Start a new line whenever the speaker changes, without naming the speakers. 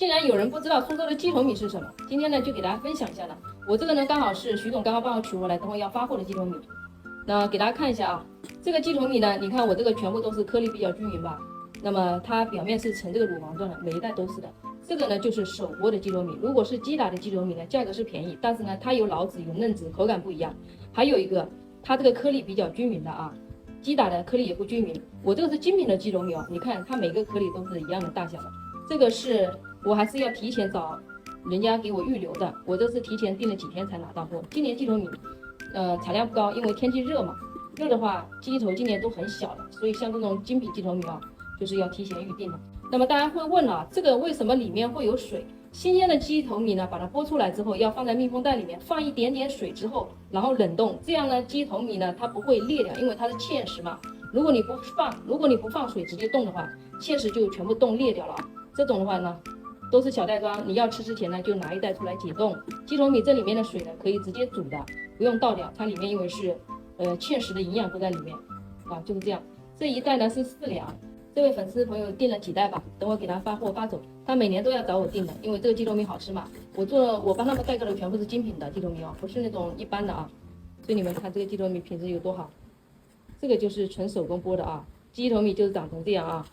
既然有人不知道苏州的鸡头米是什么，今天呢就给大家分享一下了。我这个呢刚好是徐总刚刚帮我取回来，等会要发货的鸡头米。那给大家看一下啊，这个鸡头米呢，你看我这个全部都是颗粒比较均匀吧，那么它表面是呈这个乳芒状的，每一袋都是的。这个呢就是手剥的鸡头米，如果是机打的鸡头米呢，价格是便宜，但是呢它有老籽有嫩籽，口感不一样。还有一个，它这个颗粒比较均匀的啊，机打的颗粒也不均匀。我这个是精品的鸡头米哦，你看它每个颗粒都是一样的大小的。这个是我还是要提前找人家给我预留的，我这是提前订了几天才拿到货。今年鸡头米，产量不高，因为天气热嘛，热的话鸡头今年都很小了，所以像这种精品鸡头米啊，就是要提前预定的。那么大家会问了，这个为什么里面会有水？新鲜的鸡头米呢，把它剥出来之后，要放在密封袋里面，放一点点水之后，然后冷冻，这样呢，鸡头米呢它不会裂掉，因为它是芡实嘛。如果你不放水直接冻的话，芡实就全部冻裂掉了啊。这种的话呢，都是小袋装，你要吃之前呢，就拿一袋出来解冻。鸡头米这里面的水呢，可以直接煮的，不用倒掉，它里面因为是芡实的营养都在里面啊，就是这样。这一袋呢是4两。这位粉丝朋友订了几袋吧，等我给他发货发走。他每年都要找我订的，因为这个鸡头米好吃嘛。我帮他们代购的全部是精品的鸡头米哦，不是那种一般的啊。所以你们看这个鸡头米品质有多好，这个就是纯手工剥的啊。鸡头米就是长成这样啊，